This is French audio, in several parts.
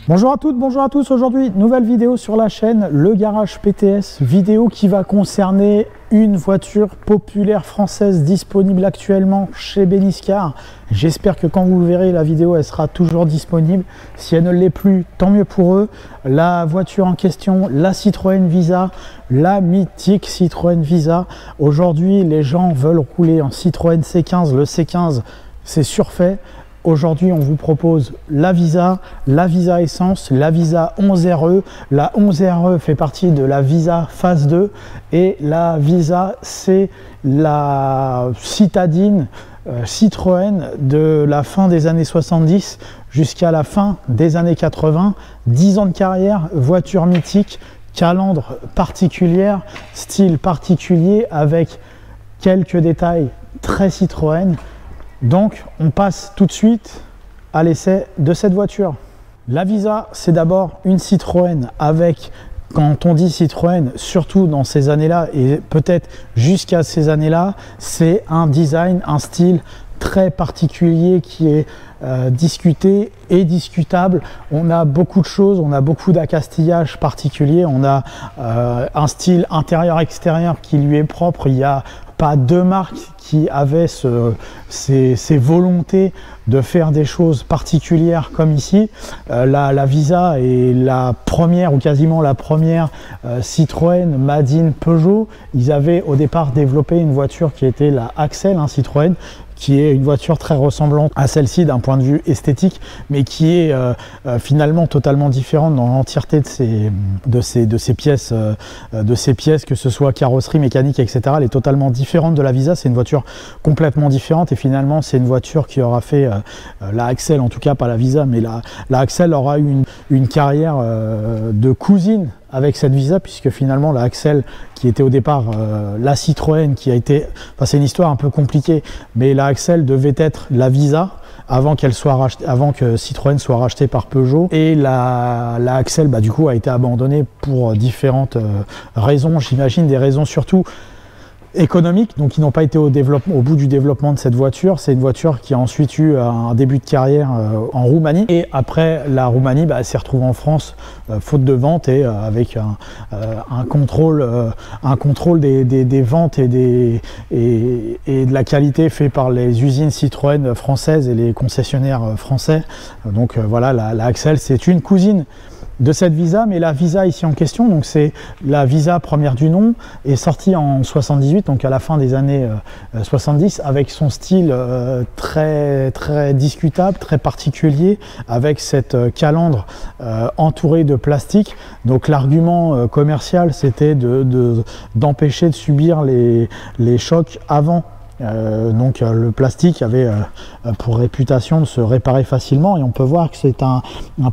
Bonjour à toutes, bonjour à tous. Aujourd'hui, nouvelle vidéo sur la chaîne, le garage PTS. Vidéo qui va concerner une voiture populaire française disponible actuellement chez Beniscar. J'espère que quand vous verrez la vidéo, elle sera toujours disponible. Si elle ne l'est plus, tant mieux pour eux. La voiture en question, la Citroën Visa, la mythique Citroën Visa. Aujourd'hui, les gens veulent rouler en Citroën C15. Le C15, c'est surfait. Aujourd'hui, on vous propose la Visa Essence, la Visa 11RE. La 11RE fait partie de la Visa Phase 2 et la Visa, c'est la citadine Citroën de la fin des années 70 jusqu'à la fin des années 80. 10 ans de carrière, voiture mythique, calandre particulière, style particulier avec quelques détails très Citroën. Donc, on passe tout de suite à l'essai de cette voiture. La Visa, c'est d'abord une Citroën avec, quand on dit Citroën, surtout dans ces années-là et peut-être jusqu'à ces années-là, c'est un design, un style très particulier qui est discuté et discutable. On a beaucoup de choses, on a beaucoup d'accastillage particulier, on a un style intérieur-extérieur qui lui est propre. Il n'y a pas deux marques qui avaient ces volontés de faire des choses particulières comme ici. La Visa est la première ou quasiment la première Citroën made in Peugeot. Ils avaient au départ développé une voiture qui était la Axel, Citroën, qui est une voiture très ressemblante à celle-ci d'un point de vue esthétique, mais qui est finalement totalement différente dans l'entièreté de ses pièces, que ce soit carrosserie, mécanique, etc. Elle est totalement différente de la Visa. C'est une voiture complètement différente et finalement c'est une voiture qui aura fait la Axel, en tout cas pas la Visa, mais la Axel aura eu une carrière de cousine avec cette Visa, puisque finalement la Axel, qui était au départ la Citroën, qui a été, enfin c'est une histoire un peu compliquée, mais la Axel devait être la Visa avant qu'elle soit rachetée, avant que Citroën soit racheté par Peugeot, et la Axel du coup a été abandonnée pour différentes raisons, j'imagine des raisons surtout économiques, donc qui n'ont pas été au bout du développement de cette voiture. C'est une voiture qui a ensuite eu un début de carrière en Roumanie, et après la Roumanie, elle s'est retrouvée en France faute de vente et avec un contrôle des ventes et de la qualité fait par les usines Citroën françaises et les concessionnaires français. Donc voilà, la Axel, c'est une cousine de cette Visa, mais la Visa ici en question, donc c'est la Visa première du nom, est sortie en 78, donc à la fin des années 70, avec son style très discutable, très particulier, avec cette calandre entourée de plastique. Donc l'argument commercial, c'était d'empêcher de subir les chocs avant. Donc le plastique avait pour réputation de se réparer facilement, et on peut voir que c'est un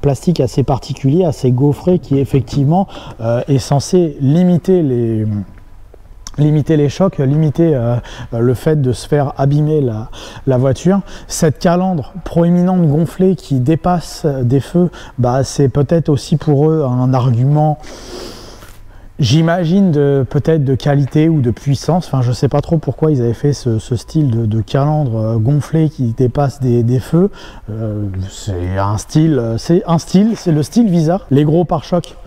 plastique assez particulier, assez gaufré, qui effectivement est censé limiter les chocs, limiter le fait de se faire abîmer la voiture. Cette calandre proéminente gonflée qui dépasse des feux, c'est peut-être aussi pour eux un argument, j'imagine, peut-être de qualité ou de puissance. Enfin, je sais pas trop pourquoi ils avaient fait ce style de calandre gonflé qui dépasse des feux. C'est le style Visa. Les gros pare-chocs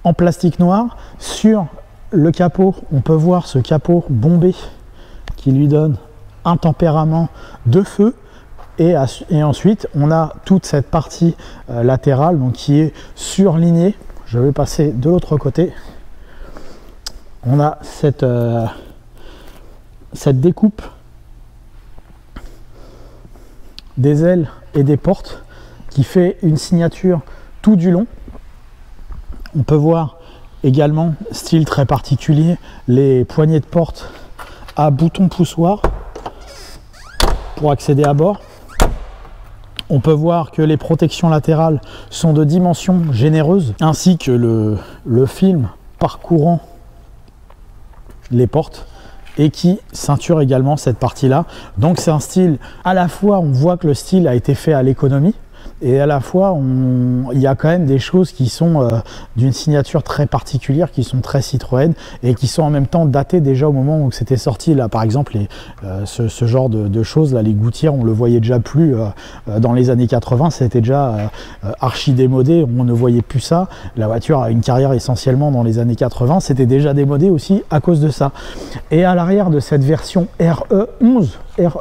en plastique noir. Sur le capot, on peut voir ce capot bombé qui lui donne un tempérament de feu. Et ensuite, on a toute cette partie latérale, donc qui est surlignée. Je vais passer de l'autre côté. On a cette découpe des ailes et des portes qui fait une signature tout du long. On peut voir également, style très particulier, les poignées de porte à bouton poussoir pour accéder à bord. On peut voir que les protections latérales sont de dimension généreuse, ainsi que le film parcourant les portes et qui ceinture également cette partie là. Donc c'est un style, à la fois on voit que le style a été fait à l'économie, et à la fois il y a quand même des choses qui sont d'une signature très particulière, qui sont très Citroën et qui sont en même temps datées déjà au moment où c'était sorti. Là par exemple ce genre de choses, là, les gouttières, on le voyait déjà plus dans les années 80, c'était déjà archi démodé, on ne voyait plus ça. La voiture a une carrière essentiellement dans les années 80, c'était déjà démodé aussi à cause de ça. Et à l'arrière de cette version RE11,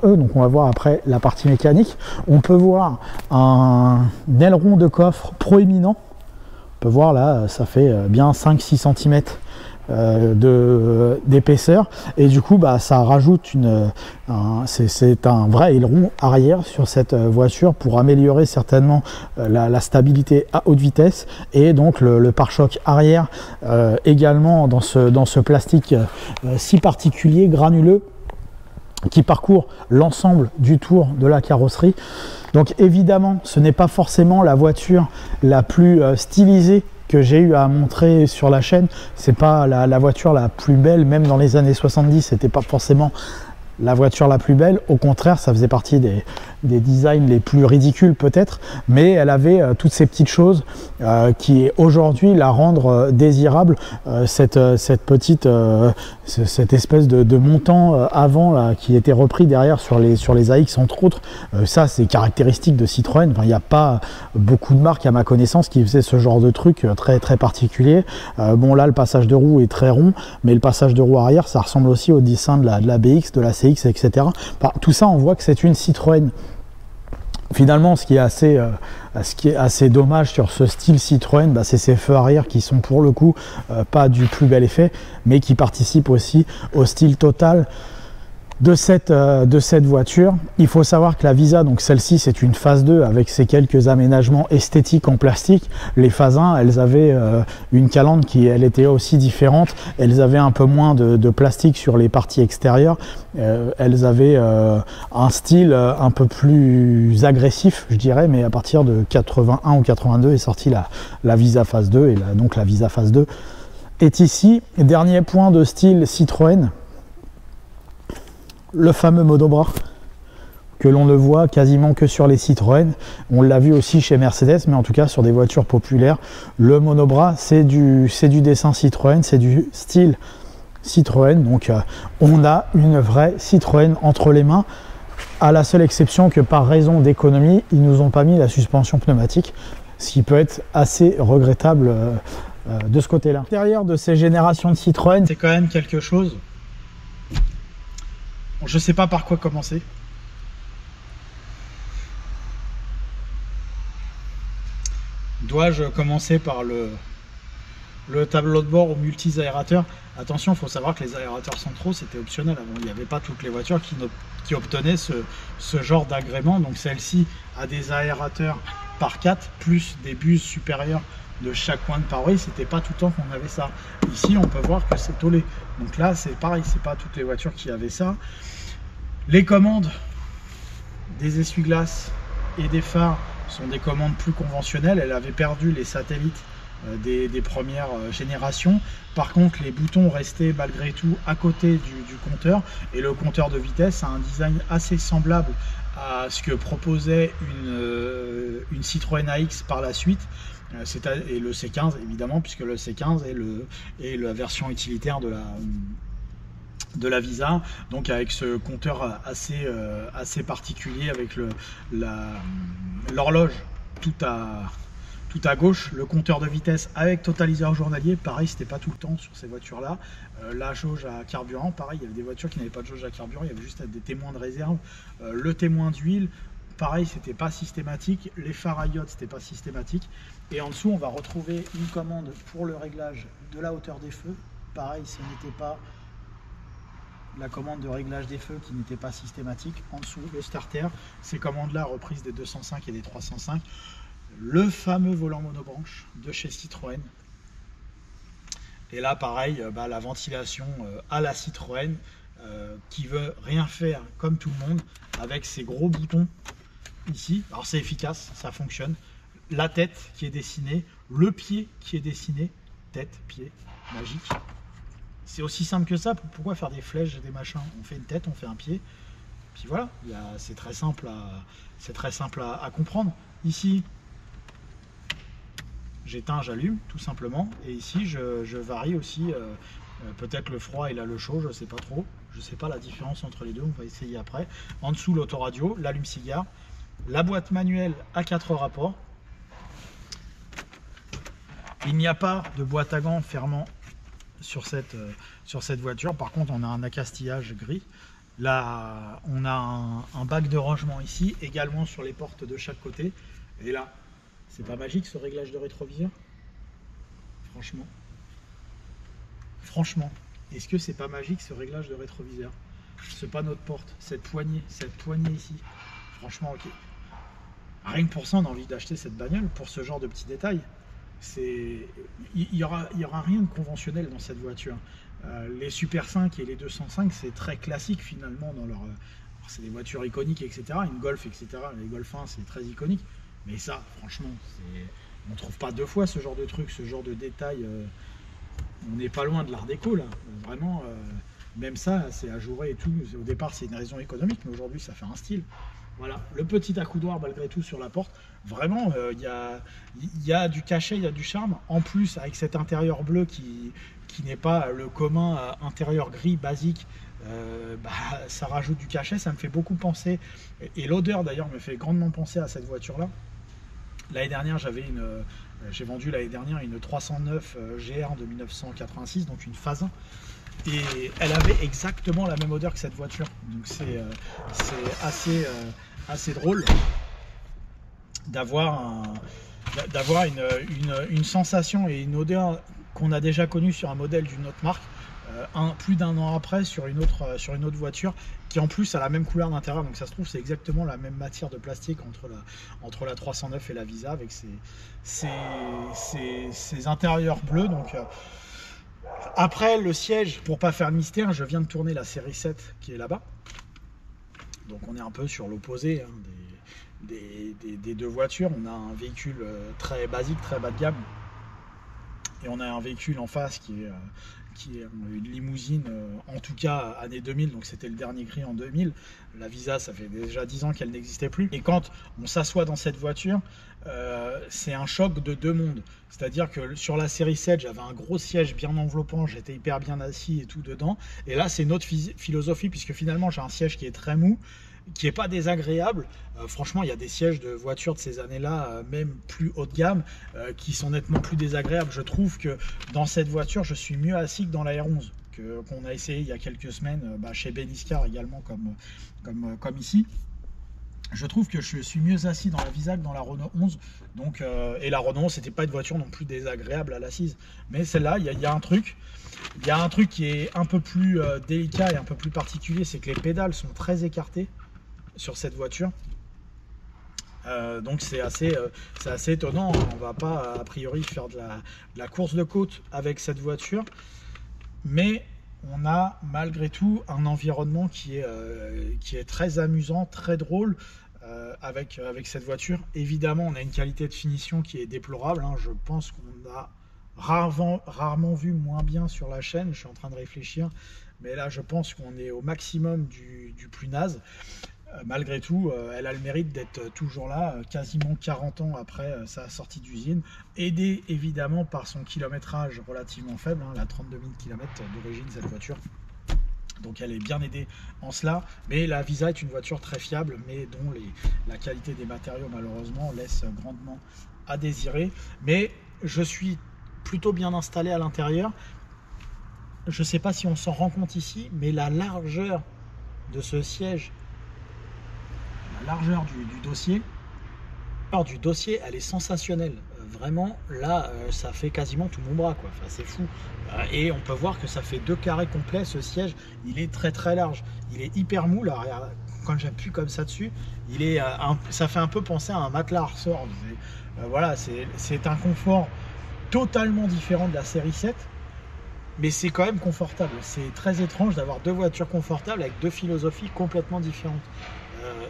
donc on va voir après la partie mécanique, on peut voir un aileron de coffre proéminent. On peut voir là, ça fait bien 5-6 cm d'épaisseur, et du coup ça rajoute c'est un vrai aileron arrière sur cette voiture pour améliorer certainement la stabilité à haute vitesse, et donc le pare-choc arrière également dans ce plastique si particulier, granuleux, qui parcourt l'ensemble du tour de la carrosserie. Donc évidemment ce n'est pas forcément la voiture la plus stylisée que j'ai eu à montrer sur la chaîne, c'est pas la voiture la plus belle, même dans les années 70 c'était pas forcément la voiture la plus belle, au contraire ça faisait partie des designs les plus ridicules peut-être, mais elle avait toutes ces petites choses qui aujourd'hui la rendent désirable, cette espèce de montant avant là, qui était repris derrière sur les AX entre autres. Ça c'est caractéristique de Citroën, enfin, il n'y a pas beaucoup de marques à ma connaissance qui faisaient ce genre de truc très très particulier. Bon là le passage de roue est très rond, mais le passage de roue arrière ça ressemble aussi au dessin de la BX, de la CX, etc. Enfin, tout ça on voit que c'est une Citroën. Finalement, ce qui est assez dommage sur ce style Citroën, c'est ces feux arrière qui sont pour le coup pas du plus bel effet, mais qui participent aussi au style total de cette voiture. Il faut savoir que la Visa, donc celle-ci, c'est une phase 2 avec ses quelques aménagements esthétiques en plastique. Les phases 1, elles avaient une calandre qui, elle, était aussi différente. Elles avaient un peu moins de plastique sur les parties extérieures. Elles avaient un style un peu plus agressif, je dirais, mais à partir de 81 ou 82 est sortie la Visa phase 2, et donc la Visa phase 2 est ici. Dernier point de style Citroën, le fameux monobras que l'on ne voit quasiment que sur les Citroën. On l'a vu aussi chez Mercedes, mais en tout cas sur des voitures populaires, le monobras c'est du dessin Citroën, c'est du style Citroën. Donc on a une vraie Citroën entre les mains, à la seule exception que par raison d'économie, ils nous ont pas mis la suspension pneumatique, ce qui peut être assez regrettable de ce côté-là. L'intérieur de ces générations de Citroën, c'est quand même quelque chose. Je ne sais pas par quoi commencer. Dois-je commencer par le tableau de bord au multi-aérateur? Attention, il faut savoir que les aérateurs centraux, c'était optionnel avant. Il n'y avait pas toutes les voitures qui obtenaient ce genre d'agrément. Donc celle-ci a des aérateurs par 4, plus des buses supérieures de chaque coin de pare-brise. C'était pas tout le temps qu'on avait ça. Ici, on peut voir que c'est tollé. Donc là, c'est pareil, c'est pas toutes les voitures qui avaient ça. Les commandes des essuie-glaces et des phares sont des commandes plus conventionnelles. Elle avait perdu les satellites des premières générations. Par contre, les boutons restaient malgré tout à côté du compteur, et le compteur de vitesse a un design assez semblable à ce que proposait une Citroën AX par la suite. Et le C15 évidemment, puisque le C15 est la version utilitaire de la Visa, donc avec ce compteur assez particulier, avec l'horloge tout à gauche, le compteur de vitesse avec totaliseur journalier. Pareil, c'était pas tout le temps sur ces voitures là. La jauge à carburant, pareil, il y avait des voitures qui n'avaient pas de jauge à carburant, il y avait juste des témoins de réserve. Le témoin d'huile, pareil, c'était pas systématique. Les phares à iode, c'était pas systématique. Et en dessous, on va retrouver une commande pour le réglage de la hauteur des feux. Pareil, ce n'était pas la commande de réglage des feux qui n'était pas systématique. En dessous, le starter, ces commandes-là reprises des 205 et des 305. Le fameux volant monobranche de chez Citroën. Et là, pareil, la ventilation à la Citroën, qui veut rien faire comme tout le monde, avec ces gros boutons ici. Alors c'est efficace, ça fonctionne. La tête qui est dessinée, le pied qui est dessiné, tête, pied, magique. C'est aussi simple que ça. Pourquoi faire des flèches et des machins? On fait une tête, on fait un pied, puis voilà. C'est très simple à comprendre. Ici, j'éteins, j'allume, tout simplement. Et ici, je varie aussi. Peut-être le froid et là le chaud, je ne sais pas trop. Je ne sais pas la différence entre les deux, on va essayer après. En dessous, l'autoradio, l'allume-cigare, la boîte manuelle à 4 rapports. Il n'y a pas de boîte à gants fermant sur cette voiture. Par contre, on a un accastillage gris. Là, on a un bac de rangement ici, également sur les portes de chaque côté. Et là, c'est pas magique ce réglage de rétroviseur? Franchement, est-ce que c'est pas magique ce réglage de rétroviseur? Ce panneau de porte, cette poignée ici. Franchement, ok. Rien que pour ça, on a envie d'acheter cette bagnole pour ce genre de petits détails. Il y aura rien de conventionnel dans cette voiture. Les Super 5 et les 205, c'est très classique finalement dans leur. C'est des voitures iconiques, etc. Une Golf, etc. Les Golf 1, c'est très iconique. Mais ça, franchement, on ne trouve pas deux fois ce genre de truc, ce genre de détails. On n'est pas loin de l'art déco là. Vraiment, même ça, c'est ajouré et tout. Au départ, c'est une raison économique, mais aujourd'hui, ça fait un style. Voilà, le petit accoudoir malgré tout sur la porte. Vraiment, il y a du cachet, il y a du charme. En plus, avec cet intérieur bleu qui n'est pas le commun intérieur gris basique, ça rajoute du cachet. Ça me fait beaucoup penser, et l'odeur d'ailleurs me fait grandement penser à cette voiture-là. L'année dernière, j'ai vendu l'année dernière une 309 GR de 1986, donc une phase 1. Et elle avait exactement la même odeur que cette voiture. Donc c'est assez drôle d'avoir une sensation et une odeur qu'on a déjà connue sur un modèle d'une autre marque, plus d'un an après sur une autre voiture qui en plus a la même couleur d'intérieur. Donc ça se trouve c'est exactement la même matière de plastique entre la 309 et la Visa avec ces intérieurs bleus. Donc après le siège, pour pas faire le mystère, je viens de tourner la série 7 qui est là-bas. Donc on est un peu sur l'opposé des deux voitures. On a un véhicule très basique, très bas de gamme. Et on a un véhicule en face qui est une limousine, en tout cas années 2000, donc c'était le dernier cri en 2000. La Visa, ça fait déjà 10 ans qu'elle n'existait plus. Et quand on s'assoit dans cette voiture, c'est un choc de deux mondes. C'est-à-dire que sur la série 7, j'avais un gros siège bien enveloppant, j'étais hyper bien assis et tout dedans. Et là, c'est une autre philosophie, puisque finalement, j'ai un siège qui est très mou, qui n'est pas désagréable. Franchement, il y a des sièges de voitures de ces années-là, même plus haut de gamme, qui sont nettement plus désagréables. Je trouve que dans cette voiture, je suis mieux assis que dans la R11, qu'on a essayé il y a quelques semaines, chez Beniscar également, comme ici. Je trouve que je suis mieux assis dans la Visa que dans la Renault 11. Donc, et la Renault 11, c'était pas une voiture non plus désagréable à l'assise. Mais celle-là, il y a un truc. Il y a un truc qui est un peu plus délicat et un peu plus particulier, c'est que les pédales sont très écartées sur cette voiture. Donc c'est assez étonnant. On va pas a priori faire de la course de côte avec cette voiture, mais on a malgré tout un environnement qui est très amusant, très drôle avec cette voiture. Évidemment, on a une qualité de finition qui est déplorable, hein. Je pense qu'on a rarement vu moins bien sur la chaîne. Je suis en train de réfléchir, mais là je pense qu'on est au maximum du plus naze. Malgré tout, elle a le mérite d'être toujours là, quasiment 40 ans après sa sortie d'usine, aidée évidemment par son kilométrage relativement faible, hein, la 32 000 km d'origine cette voiture. Donc elle est bien aidée en cela, mais la Visa est une voiture très fiable, mais dont la qualité des matériaux malheureusement laisse grandement à désirer. Mais je suis plutôt bien installé à l'intérieur. Je ne sais pas si on s'en rend compte ici, mais la largeur de ce siège, la largeur du dossier, elle est sensationnelle. Vraiment, là, ça fait quasiment tout mon bras, quoi. Enfin, c'est fou. Et on peut voir que ça fait 2 carrés complets. Ce siège, il est très très large. Il est hyper mou. Là, regarde, quand j'appuie comme ça dessus, ça fait un peu penser à un matelas à ressort. Voilà, c'est un confort totalement différent de la série 7. Mais c'est quand même confortable. C'est très étrange d'avoir deux voitures confortables avec deux philosophies complètement différentes.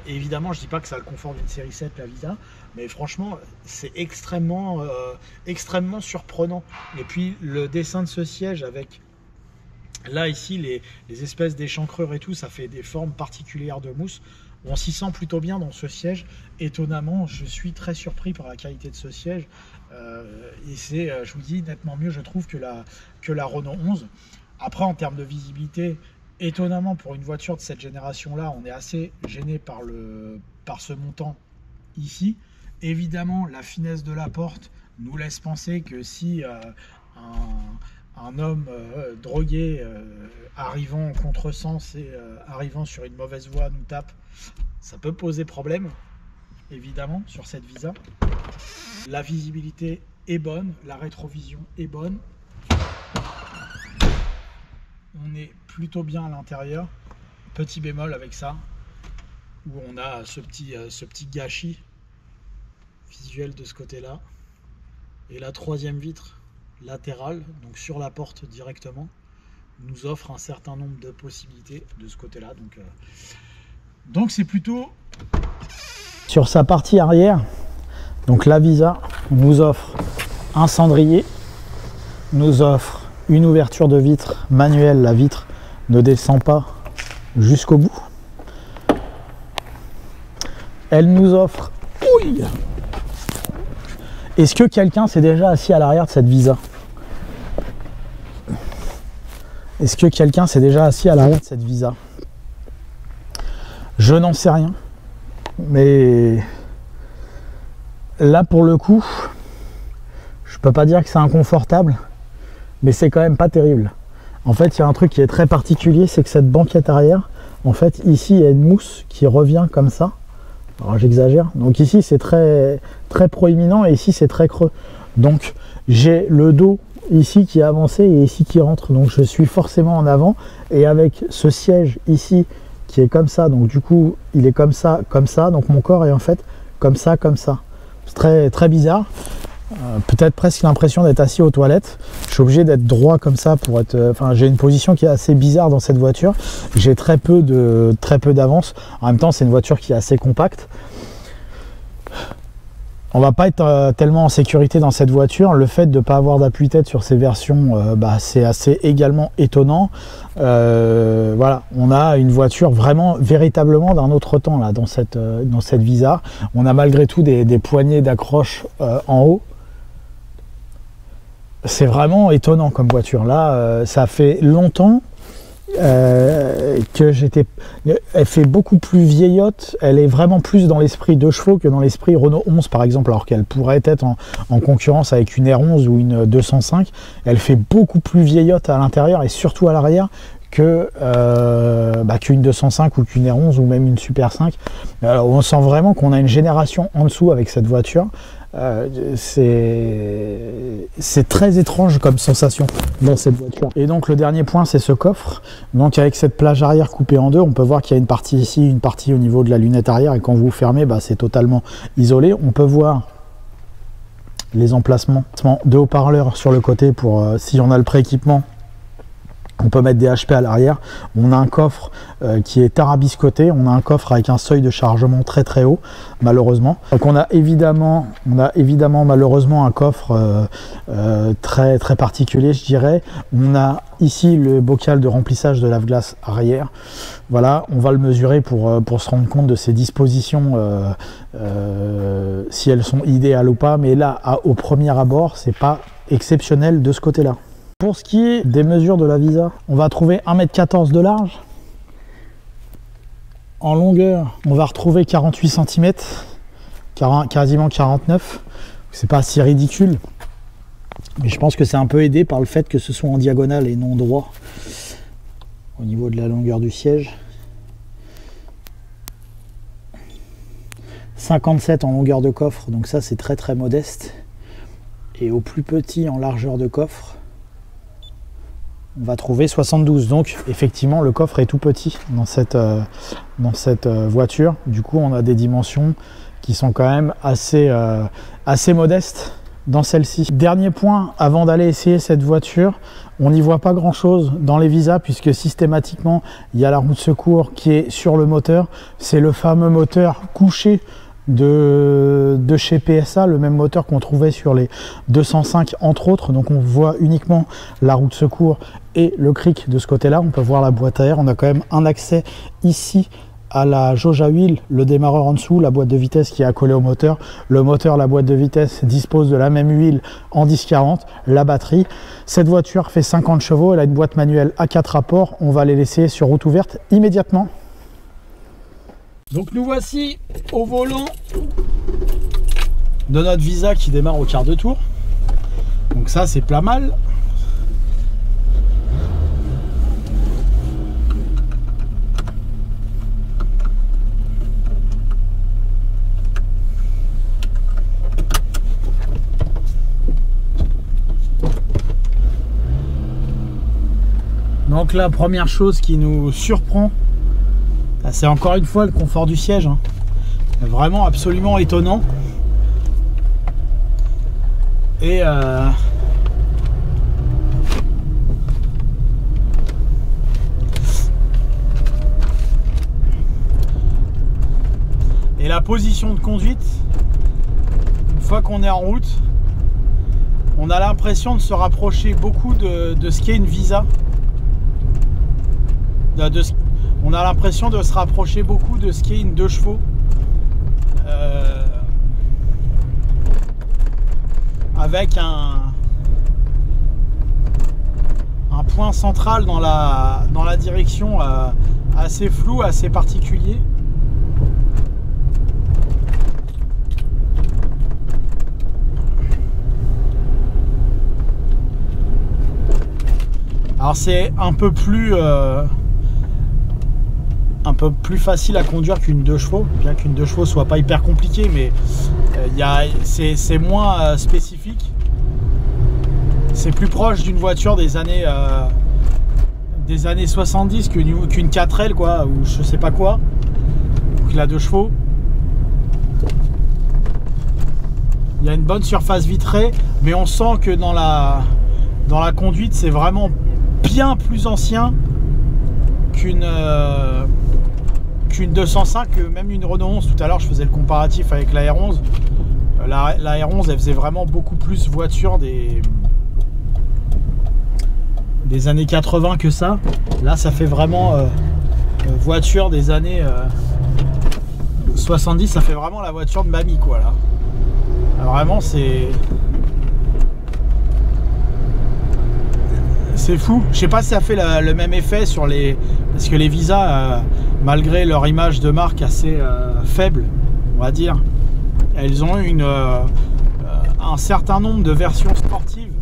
Évidemment, je ne dis pas que ça a le confort d'une série 7, la Visa, mais franchement, c'est extrêmement surprenant. Et puis, le dessin de ce siège avec, là, ici, les espèces d'échancrures et tout, ça fait des formes particulières de mousse. On s'y sent plutôt bien dans ce siège. Étonnamment, je suis très surpris par la qualité de ce siège. Et c'est, je vous dis, nettement mieux, je trouve, que la Renault 11. Après, en termes de visibilité, étonnamment, pour une voiture de cette génération-là, on est assez gêné par ce montant ici. Évidemment, la finesse de la porte nous laisse penser que si un homme drogué arrivant en contresens et arrivant sur une mauvaise voie nous tape, ça peut poser problème, évidemment, sur cette Visa. La visibilité est bonne, la rétrovision est bonne. On est plutôt bien à l'intérieur. Petit bémol avec ça, où on a ce petit gâchis visuel de ce côté-là. Et la troisième vitre latérale, donc sur la porte directement, nous offre un certain nombre de possibilités de ce côté-là. Donc c'est plutôt... Sur sa partie arrière, donc la Visa nous offre un cendrier, nous offre une ouverture de vitre manuelle. La vitre ne descend pas jusqu'au bout. Elle nous offre... Oui. Est-ce que quelqu'un s'est déjà assis à l'arrière de cette Visa? Est-ce que quelqu'un s'est déjà assis à l'arrière de cette Visa? Je n'en sais rien. Mais là, pour le coup, je peux pas dire que c'est inconfortable, mais c'est quand même pas terrible. En fait, il y a un truc qui est très particulier, c'est que cette banquette arrière, en fait, ici, il y a une mousse qui revient comme ça. Alors, j'exagère. Donc ici, c'est très proéminent et ici, c'est très creux. Donc, j'ai le dos ici qui est avancé et ici qui rentre. Donc, je suis forcément en avant. Et avec ce siège ici qui est comme ça, donc du coup, il est comme ça. Donc, mon corps est en fait comme ça. C'est très bizarre. Peut-être presque l'impression d'être assis aux toilettes. Je suis obligé d'être droit comme ça pour être... Enfin, j'ai une position qui est assez bizarre dans cette voiture. J'ai très peu d'avance. En même temps, c'est une voiture qui est assez compacte. On va pas être tellement en sécurité dans cette voiture. Le fait de ne pas avoir d'appui-tête sur ces versions, c'est assez également étonnant. Voilà, on a une voiture vraiment, véritablement d'un autre temps là dans cette Visa. On a malgré tout des poignées d'accroche en haut. C'est vraiment étonnant comme voiture. Là, ça fait longtemps que j'étais... Elle fait beaucoup plus vieillotte. Elle est vraiment plus dans l'esprit 2 chevaux que dans l'esprit Renault 11 par exemple, alors qu'elle pourrait être en concurrence avec une R11 ou une 205. Elle fait beaucoup plus vieillotte à l'intérieur et surtout à l'arrière qu'une 205 ou qu'une R11 ou même une Super 5. Alors, on sent vraiment qu'on a une génération en dessous avec cette voiture. C'est très étrange comme sensation dans cette voiture. Et donc le dernier point, c'est ce coffre. Donc avec cette plage arrière coupée en deux, on peut voir qu'il y a une partie ici, une partie au niveau de la lunette arrière, et quand vous fermez, c'est totalement isolé. On peut voir les emplacements de haut-parleurs sur le côté pour si on a le pré-équipement. On peut mettre des HP à l'arrière. On a un coffre qui est tarabiscoté. On a un coffre avec un seuil de chargement très haut, malheureusement. Donc on a évidemment malheureusement un coffre très particulier, je dirais. On a ici le bocal de remplissage de lave-glace arrière. Voilà, on va le mesurer pour se rendre compte de ses dispositions, si elles sont idéales ou pas. Mais là, au premier abord, c'est pas exceptionnel de ce côté-là. Pour ce qui est des mesures de la Visa, on va trouver 1,14 m de large. En longueur, on va retrouver 48 cm, quasiment 49. C'est pas si ridicule. Mais je pense que c'est un peu aidé par le fait que ce soit en diagonale et non droit au niveau de la longueur du siège. 57 en longueur de coffre, donc ça c'est très modeste. Et au plus petit en largeur de coffre, on va trouver 72. Donc effectivement le coffre est tout petit dans cette voiture. Du coup on a des dimensions qui sont quand même assez modestes dans celle-ci. Dernier point avant d'aller essayer cette voiture, on n'y voit pas grand chose dans les Visa puisque systématiquement il y a la roue de secours qui est sur le moteur. C'est le fameux moteur couché de chez PSA, le même moteur qu'on trouvait sur les 205 entre autres. Donc on voit uniquement la roue de secours et le cric de ce côté là. On peut voir la boîte à air. On a quand même un accès ici à la jauge à huile, le démarreur en dessous, la boîte de vitesse qui est accolée au moteur. Le moteur, la boîte de vitesse dispose de la même huile en 10-40, la batterie. Cette voiture fait 50 chevaux, elle a une boîte manuelle à 4 rapports. On va les laisser sur route ouverte immédiatement. Donc nous voici au volant de notre Visa qui démarre au quart de tour. Donc ça c'est pas mal. Donc la première chose qui nous surprend, c'est encore une fois le confort du siège, hein. Vraiment absolument étonnant. Et la position de conduite, une fois qu'on est en route, on a l'impression de se rapprocher beaucoup de ce qu'est une Visa. On a l'impression de se rapprocher beaucoup de ce qu'est une 2 chevaux. Avec un point central dans la direction assez flou, assez particulier. Alors c'est un peu plus facile à conduire qu'une 2 chevaux, bien qu'une 2 chevaux soit pas hyper compliqué, mais c'est moins spécifique. C'est plus proche d'une voiture des années 70 qu'une 4L quoi, ou je sais pas quoi, ou que la 2 chevaux. Il y a une bonne surface vitrée, mais on sent que dans la conduite c'est vraiment bien plus ancien qu'une 205, même une Renault 11. Tout à l'heure je faisais le comparatif avec la R11. La R11 elle faisait vraiment beaucoup plus voiture des années 80 que ça. Là ça fait vraiment voiture des années 70, ça fait vraiment la voiture de mamie quoi là. Alors, vraiment c'est fou. Je sais pas si ça fait le même effet sur les... Parce que les Visa, malgré leur image de marque assez faible, on va dire, elles ont eu un certain nombre de versions sportives.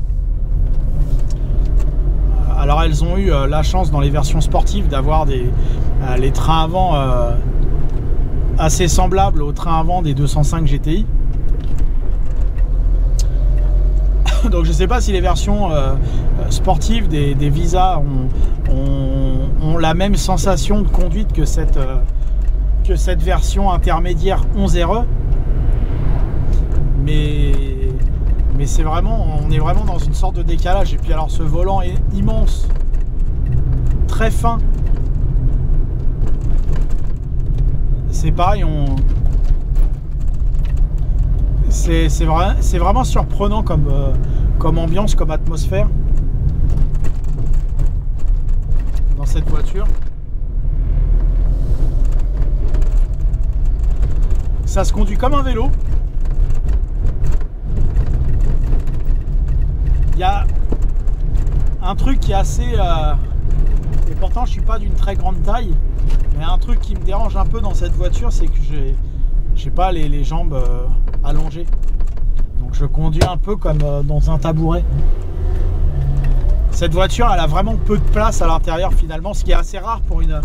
Alors elles ont eu la chance dans les versions sportives d'avoir les trains avant assez semblables aux trains avant des 205 GTI. Donc je ne sais pas si les versions sportives des Visa ont la même sensation de conduite que cette version intermédiaire 11RE. Mais c'est vraiment, on est vraiment dans une sorte de décalage. Et puis alors ce volant est immense, très fin. C'est pareil, c'est vraiment surprenant comme ambiance, comme atmosphère dans cette voiture. Ça se conduit comme un vélo. Il y a un truc qui est assez... et pourtant je suis pas d'une très grande taille, mais un truc qui me dérange un peu dans cette voiture, c'est que j'ai pas les jambes allongées. Donc je conduis un peu comme dans un tabouret. Cette voiture, elle a vraiment peu de place à l'intérieur finalement, ce qui est assez rare pour une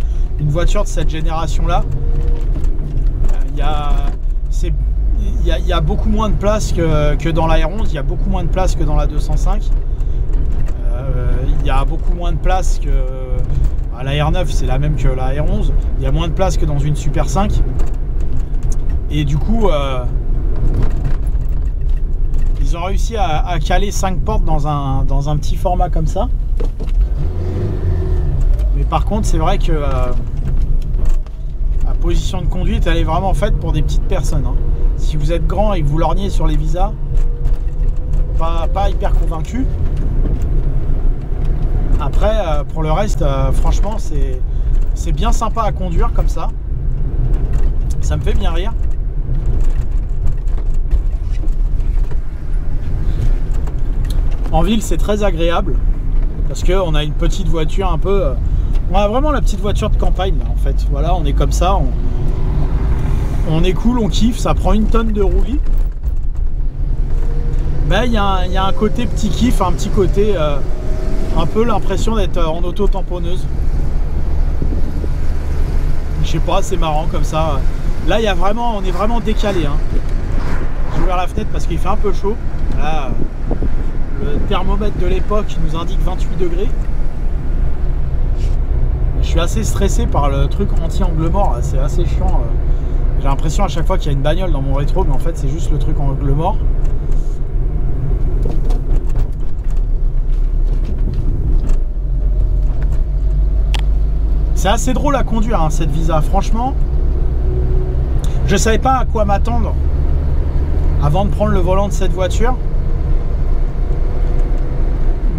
voiture de cette génération-là. Il y a beaucoup moins de place que dans la R11, il y a beaucoup moins de place que dans la 205. Il y a beaucoup moins de place que... La R9, c'est la même que la R11. Il y a moins de place que dans une Super 5. Et du coup, ils ont réussi à caler 5 portes dans un petit format comme ça. Mais par contre, c'est vrai que la position de conduite, elle est vraiment faite pour des petites personnes, hein. Si vous êtes grand et que vous lorgnez sur les Visa, pas hyper convaincu. Après, pour le reste, franchement, c'est bien sympa à conduire comme ça. Ça me fait bien rire. En ville, c'est très agréable parce qu'on a une petite voiture un peu... on a vraiment la petite voiture de campagne là, en fait. Voilà, on est comme ça, on est cool, on kiffe, ça prend 1 tonne de roulis. Mais il y a un côté petit kiff, un petit côté... un peu l'impression d'être en auto-tamponneuse. Je sais pas, c'est marrant comme ça. Là, on est vraiment décalé. Hein. J'ai ouvert la fenêtre parce qu'il fait un peu chaud. Là, le thermomètre de l'époque nous indique 28 degrés. Je suis assez stressé par le truc anti-angle mort. C'est assez chiant. J'ai l'impression à chaque fois qu'il y a une bagnole dans mon rétro, mais en fait, c'est juste le truc angle mort. C'est assez drôle à conduire hein, cette Visa, franchement. Je savais pas à quoi m'attendre avant de prendre le volant de cette voiture.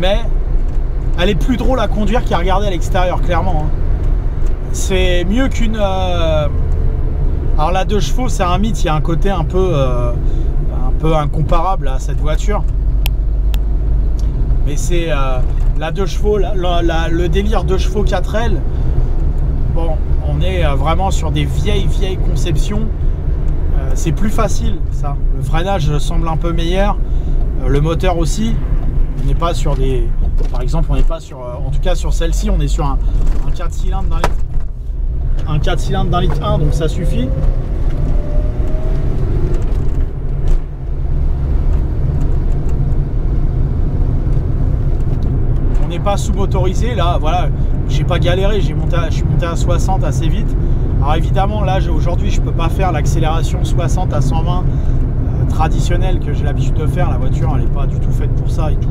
Mais elle est plus drôle à conduire qu'à regarder à l'extérieur, clairement. Hein. C'est mieux qu'une... Alors la 2 chevaux, c'est un mythe, il y a un côté un peu incomparable à cette voiture. Mais c'est la 2 chevaux, le délire 2 chevaux 4L. Bon, on est vraiment sur des vieilles conceptions. C'est plus facile, ça. Le freinage semble un peu meilleur. Le moteur aussi. On n'est pas sur des... Par exemple, on n'est pas sur... en tout cas, sur celle-ci, on est sur un 4 cylindres d'un litre. Un 4 cylindres d'un litre 1, donc ça suffit. On n'est pas sous-motorisé, là, voilà. J'ai pas galéré, je suis monté à 60 assez vite. Alors évidemment, là, aujourd'hui, je peux pas faire l'accélération 60 à 120 traditionnelle que j'ai l'habitude de faire. La voiture, elle n'est pas du tout faite pour ça et tout.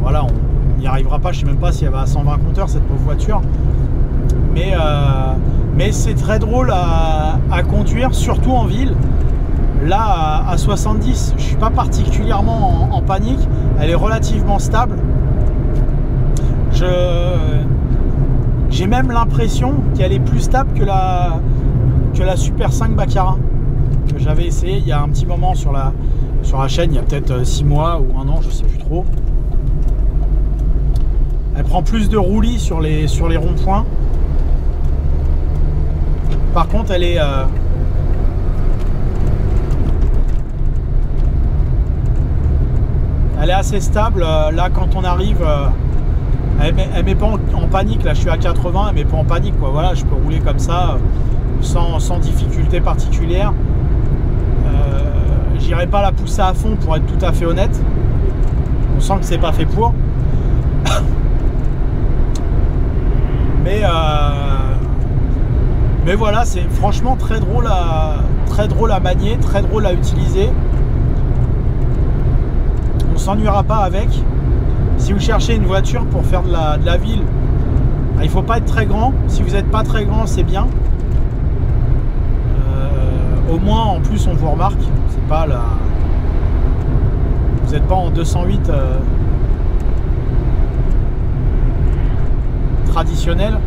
Voilà, on n'y arrivera pas. Je sais même pas si elle va à 120 compteurs, cette pauvre voiture. Mais c'est très drôle à conduire, surtout en ville. Là, à 70, je suis pas particulièrement en panique. Elle est relativement stable. J'ai même l'impression qu'elle est plus stable que la Super 5 Baccarat que j'avais essayé il y a un petit moment sur la chaîne, il y a peut-être 6 mois ou 1 an, je sais plus trop. Elle prend plus de roulis sur les ronds-points. Par contre, elle est assez stable. Là, quand on arrive, elle met pas en panique. Là, je suis à 80, elle met pas en panique, quoi. Voilà, je peux rouler comme ça sans difficulté particulière. J'irai pas la pousser à fond pour être tout à fait honnête. On sent que c'est pas fait pour. Mais voilà, c'est franchement très drôle à manier, très drôle à utiliser. On s'ennuiera pas avec. Si vous cherchez une voiture pour faire de la ville, il faut pas être très grand. Si vous n'êtes pas très grand, c'est bien. Au moins, en plus, on vous remarque. C'est pas la... Vous n'êtes pas en 208 traditionnel.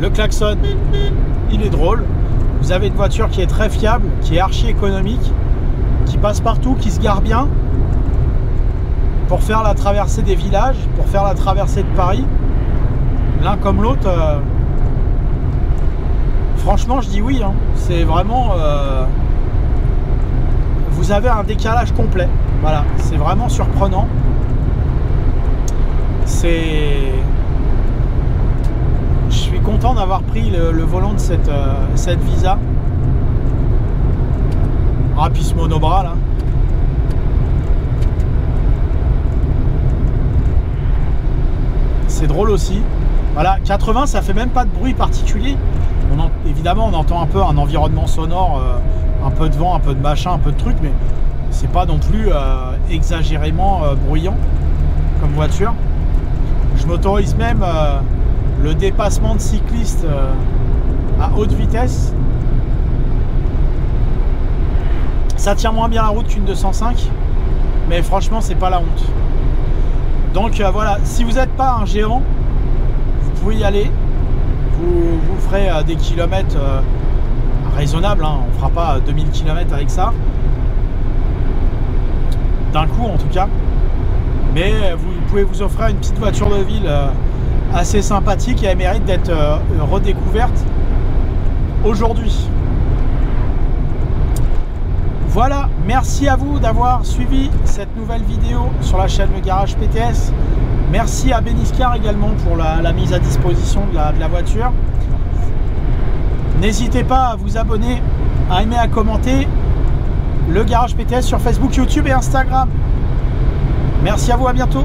Le klaxon, il est drôle. Vous avez une voiture qui est très fiable, qui est archi économique, qui passe partout, qui se gare bien pour faire la traversée des villages, pour faire la traversée de Paris. L'un comme l'autre, franchement, je dis oui. Hein. C'est vraiment... vous avez un décalage complet. Voilà, c'est vraiment surprenant. Je suis content d'avoir pris le volant de cette Visa. Ah, puis ce monobras là. C'est drôle aussi. Voilà, 80, ça fait même pas de bruit particulier. Évidemment, on entend un peu un environnement sonore, un peu de vent, un peu de machin, un peu de truc, mais c'est pas non plus exagérément bruyant comme voiture. Je m'autorise même le dépassement de cyclistes à haute vitesse. Ça tient moins bien la route qu'une 205, mais franchement, c'est pas la honte. Donc voilà, si vous n'êtes pas un géant, vous pouvez y aller. Vous ferez des kilomètres raisonnables, hein. On ne fera pas 2000 km avec ça. D'un coup en tout cas. Mais vous pouvez vous offrir une petite voiture de ville assez sympathique et elle mérite d'être redécouverte aujourd'hui. Voilà, merci à vous d'avoir suivi cette nouvelle vidéo sur la chaîne Le Garage PTS. Merci à Beniscar également pour la mise à disposition de la voiture. N'hésitez pas à vous abonner, à aimer, à commenter Le Garage PTS sur Facebook, YouTube et Instagram. Merci à vous, à bientôt.